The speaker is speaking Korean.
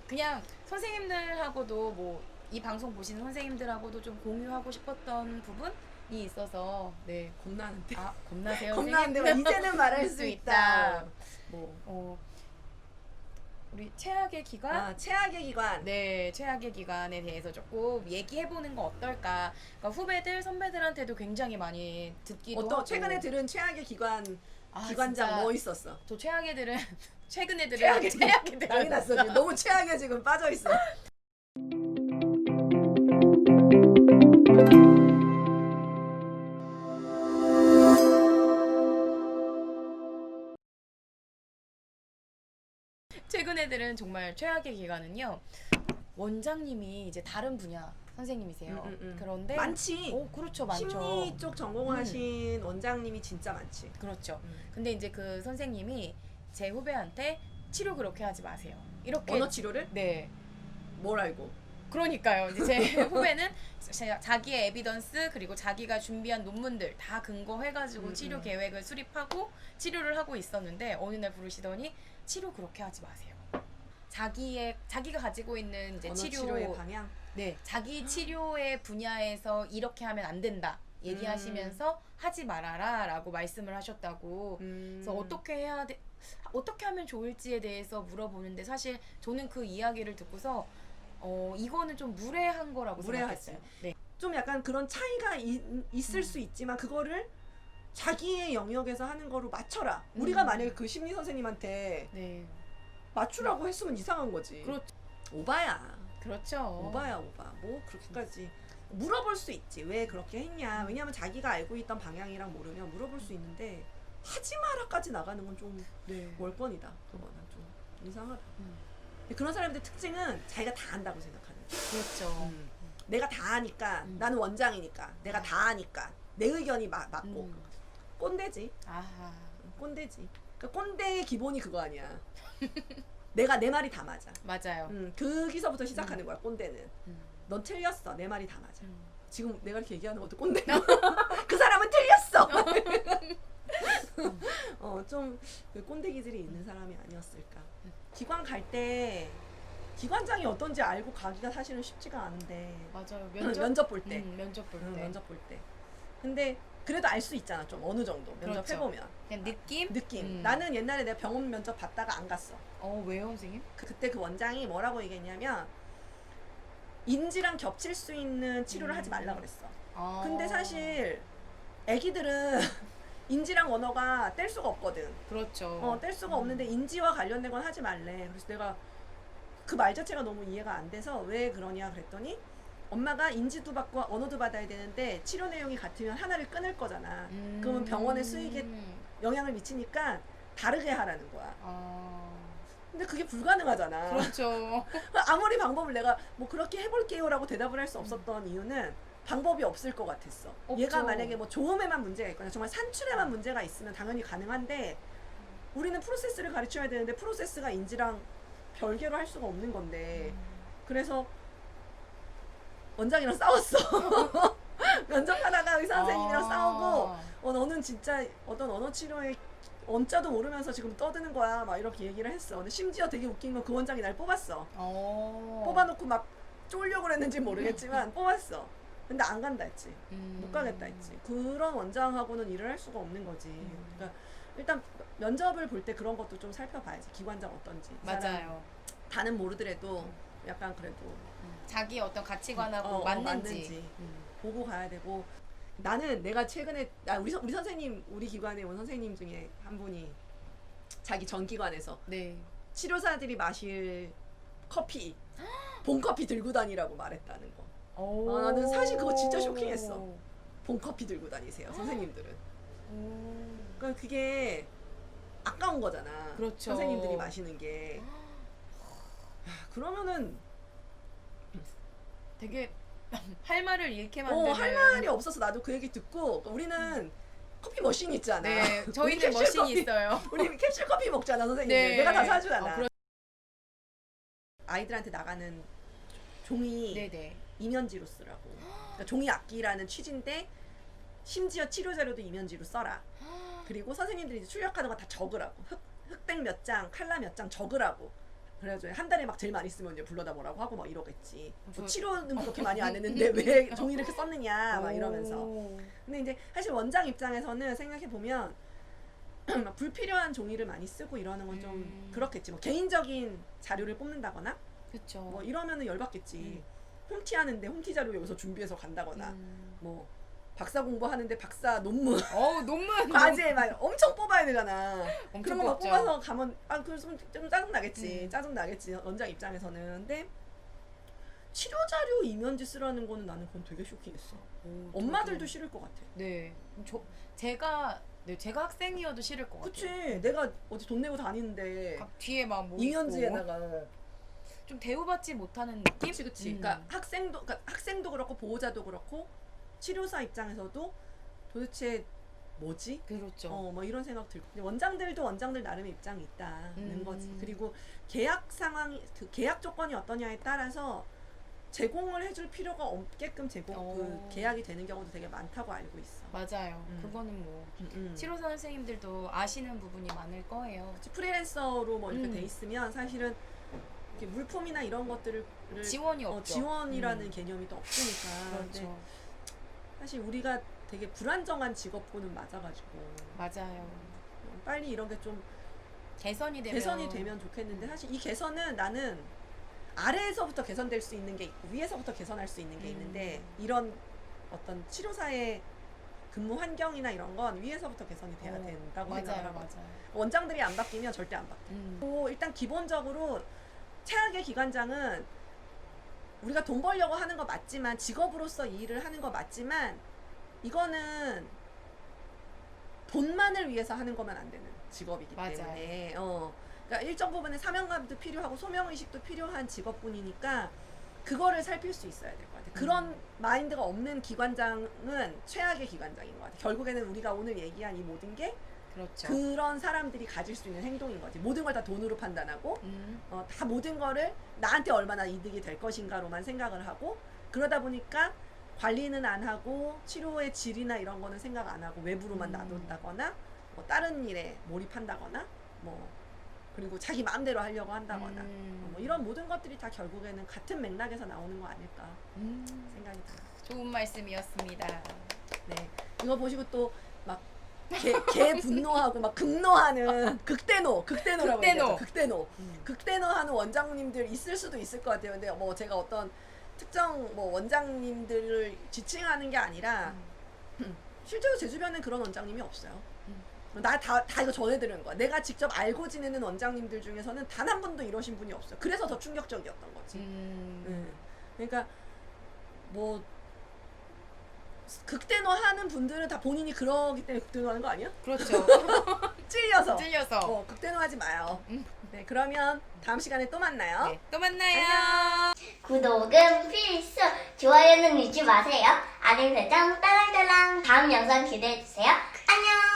그냥 선생님들하고도 뭐 이 방송 보시는 선생님들하고도 좀 공유하고 싶었던 부분이 있어서 네. 겁나는데. 아, 겁나세요? 겁나는데 막 이제는 말할 수 있다. 뭐. 우리 최악의 기관? 아, 최악의 기관. 네, 최악의 기관에 대해서 조금 얘기해보는 거 어떨까? 그러니까 후배들, 선배들한테도 굉장히 많이 듣기도 하고. 최근에 들은 최악의 기관 기관장 진짜 뭐 있었어? 저 최악애들은 최근 애들은 최악의 난리 났어. 지금 너무 최악에 지금 빠져 있어. 최근 애들은 정말 최악의 기관은요. 원장님이 이제 다른 분야 선생님이세요. 그런데 많지. 그렇죠, 많죠. 심리 쪽 전공하신 원장님이 진짜 많지. 그렇죠. 근데 이제 그 선생님이 제 후배한테 치료 그렇게 하지 마세요. 이렇게 언어 치료를? 네. 뭘 알고? 그러니까요. 이제 제 후배는 자기의 에비던스 그리고 자기가 준비한 논문들 다 근거해가지고 치료 계획을 수립하고 치료를 하고 있었는데 어느 날 부르시더니 치료 그렇게 하지 마세요. 자기가 가지고 있는 이제 언어 치료의 방향? 네, 자기 치료의 분야에서 이렇게 하면 안 된다. 얘기하시면서 하지 말아라라고 말씀을 하셨다고. 그래서 어떻게 하면 좋을지에 대해서 물어보는데 사실 저는 그 이야기를 듣고서 이거는 좀 무례한 거라고 무례하지. 생각했어요. 네. 좀 약간 그런 차이가 있을 수 있지만 그거를 자기의 영역에서 하는 거로 맞춰라. 우리가 만약에 그 심리 선생님한테 네. 맞추라고 했으면 이상한 거지. 그렇죠. 오바야. 그렇죠. 오바야 오바. 뭐 그렇게까지 물어볼 수 있지. 왜 그렇게 했냐. 왜냐하면 자기가 알고 있던 방향이랑 모르면 물어볼 수 있는데 하지 마라까지 나가는 건 좀 네. 월권이다. 그거는 좀 이상하다. 그런 사람들의 특징은 자기가 다 안다고 생각하는 거야. 그렇죠. 내가 다 아니까 나는 원장이니까 내가 다 아니까 내 의견이 맞고 꼰대지. 아하. 꼰대지. 그러니까 꼰대의 기본이 그거 아니야. 내가 내 말이 다 맞아. 맞아요. 거기서부터 시작하는 거야. 꼰대는. 넌 틀렸어. 내 말이 다 맞아. 지금 내가 이렇게 얘기하는 것도 꼰대. 그 사람은 틀렸어. 좀 그 꼰대 기질이 있는 사람이 아니었을까. 기관 갈 때 기관장이 어떤지 알고 가기가 사실은 쉽지가 않은데. 맞아요. 면접 볼 때. 면접 볼 때. 면접 볼 때. 근데 그래도 알 수 있잖아. 좀 어느 정도 면접 그렇죠. 해보면. 그냥 느낌? 나는 옛날에 내가 병원 면접 봤다가 안 갔어. 왜요, 선생님? 그때 그 원장이 뭐라고 얘기했냐면 인지랑 겹칠 수 있는 치료를 하지 말라 그랬어. 근데 사실 애기들은 인지랑 언어가 뗄 수가 없거든. 그렇죠. 뗄 수가 없는데 인지와 관련된 건 하지 말래. 그래서 내가 그 말 자체가 너무 이해가 안 돼서 왜 그러냐 그랬더니 엄마가 인지도 받고 언어도 받아야 되는데 치료 내용이 같으면 하나를 끊을 거잖아. 그러면 병원의 수익에 영향을 미치니까 다르게 하라는 거야. 근데 그게 불가능하잖아. 그렇죠. 아무리 방법을 내가 뭐 그렇게 해볼게요라고 대답을 할 수 없었던 이유는 방법이 없을 것 같았어. 없죠. 얘가 만약에 뭐 조음에만 문제가 있거나 정말 산출에만 문제가 있으면 당연히 가능한데 우리는 프로세스를 가르쳐야 되는데 프로세스가 인지랑 별개로 할 수가 없는 건데 그래서 원장이랑 싸웠어. 면접하다가 의사 선생님이랑 싸우고 너는 진짜 어떤 언어 치료에 언자도 모르면서 지금 떠드는 거야 막 이렇게 얘기를 했어. 근데 심지어 되게 웃긴 건 그 원장이 날 뽑았어. 뽑아놓고 막 쫄려고 그랬는지 모르겠지만 뽑았어. 근데 안 간다 했지. 못 가겠다 했지. 그런 원장하고는 일을 할 수가 없는 거지. 그러니까 일단 면접을 볼 때 그런 것도 좀 살펴봐야지. 기관장 어떤지. 맞아요. 다는 모르더라도 약간 그래도 자기 어떤 가치관하고 맞는지. 보고 가야 되고. 나는 내가 최근에 우리 선생님 우리 기관에 온 선생님 중에 한 분이 자기 전 기관에서 네. 치료사들이 마실 커피 본커피 들고 다니라고 말했다는 거. 나는 사실 그거 진짜 쇼킹했어. 본커피 들고 다니세요 선생님들은. 그러니까 그게 아까운 거잖아. 그렇죠. 선생님들이 마시는 게. 그러면은 되게 할 말을 잃게 만드는. 할 말이 없어서 나도 그 얘기 듣고 우리는 커피 머신 있잖아. 네, 우리 저희는 캡슐 머신이 커피, 있어요. 우리 캡슐 커피 먹잖아 선생님. 네. 내가 다 사주잖아. 그렇... 아이들한테 나가는 종이 네네. 이면지로 쓰라고. 그러니까 종이 악기라는 취지인데 심지어 치료 자료도 이면지로 써라. 그리고 선생님들이 이제 출력하는 거 다 적으라고. 흑백 몇 장, 칼라 몇 장 적으라고. 그래가지고 한 달에 막 제일 많이 쓰면 이제 불러다 뭐라고 하고 막 이러겠지. 뭐 저- 치료는 그렇게 많이 안 했는데 왜 종이를 이렇게 썼느냐 막 이러면서. 오. 근데 이제 사실 원장 입장에서는 생각해 보면 막 불필요한 종이를 많이 쓰고 이러는 건 좀 그렇겠지. 뭐 개인적인 자료를 뽑는다거나 그쵸. 뭐 이러면은 열받겠지. 홈티 하는데 홈티 자료 여기서 준비해서 간다거나 뭐 박사 공부하는데 박사 논문 논문 과제 막 엄청 뽑아야 되잖아. 엄청 그런 거 막 뽑죠. 뽑아서 가면 그래서 좀 짜증 나겠지. 짜증 나겠지 원장 입장에서는. 근데 치료 자료 이면지 쓰라는 거는 나는 그건 되게 쇼킹했어. 오, 엄마들도 저도. 싫을 것 같아. 네. 제가 학생이어도 싫을 것 그치. 같아요. 내가 어디 돈 내고 다니는데 각 뒤에 막뭐 이면지에다가 좀 대우받지 못하는 느낌? 그치. 그러니까 학생도 그렇고 보호자도 그렇고 치료사 입장에서도 도대체 뭐지? 그렇죠. 뭐 이런 생각 들고. 근데 원장들도 원장들 나름의 입장이 있다는 거지. 그리고 계약 상황이 그 계약 조건이 어떠냐에 따라서 제공을 해줄 필요가 없게끔 그 계약이 되는 경우도 되게 많다고 알고 있어. 맞아요. 그거는 뭐 치료사 선생님들도 아시는 부분이 많을 거예요. 그치, 프리랜서로 뭐 이렇게 돼 있으면 사실은 이렇게 물품이나 이런 것들을 지원이 없죠. 지원이라는 개념이 또 없으니까. 근데 그렇죠. 사실 우리가 되게 불안정한 직업군은 맞아가지고 맞아요. 빨리 이런 게 좀 개선이 되면 좋겠는데 사실 이 개선은 나는 아래에서부터 개선될 수 있는 게 있고 위에서부터 개선할 수 있는 게 있는데 이런 어떤 치료사의 근무 환경이나 이런 건 위에서부터 개선이 돼야 된다고 생각을 하고 맞아요. 원장들이 안 바뀌면 절대 안 바뀌어. 일단 기본적으로 최악의 기관장은 우리가 돈 벌려고 하는 거 맞지만 직업으로서 이 일을 하는 거 맞지만 이거는 돈만을 위해서 하는 것만 안 되는 직업이기 맞아요. 때문에 그러니까 일정 부분에 사명감도 필요하고 소명의식도 필요한 직업군이니까 그거를 살필 수 있어야 될 것 같아요. 그런 마인드가 없는 기관장은 최악의 기관장인 것 같아요. 결국에는 우리가 오늘 얘기한 이 모든 게 그렇죠. 그런 사람들이 가질 수 있는 행동인 거지. 모든 걸 다 돈으로 판단하고 다 모든 거를 나한테 얼마나 이득이 될 것인가로만 생각을 하고 그러다 보니까 관리는 안 하고 치료의 질이나 이런 거는 생각 안 하고 외부로만 놔둔다거나 뭐 다른 일에 몰입한다거나 뭐 그리고 자기 마음대로 하려고 한다거나 뭐 이런 모든 것들이 다 결국에는 같은 맥락에서 나오는 거 아닐까 생각이 들어요. 좋은 말씀이었습니다. 네, 이거 보시고 또 막 개 분노하고 막 극노하는 극대노라고 얘기하죠. 극대노하는 원장님들 있을 수도 있을 것 같아요. 근데 뭐 제가 어떤 특정 뭐 원장님들을 지칭하는 게 아니라 실제로 제 주변엔 그런 원장님이 없어요. 나 다 이거 전해드리는 거야. 내가 직접 알고 지내는 원장님들 중에서는 단 한 번도 이러신 분이 없어요. 그래서 더 충격적이었던 거지. 그러니까 뭐 극대노 하는 분들은 다 본인이 그러기 때문에 극대노 하는 거 아니야? 그렇죠. 찔려서. 극대노 하지 마요. 네, 그러면 다음 시간에 또 만나요. 네, 또 만나요. 구독은 필수, 좋아요는 잊지 마세요. 알림 설정 딸랑딸랑. 다음 영상 기대해주세요. 안녕.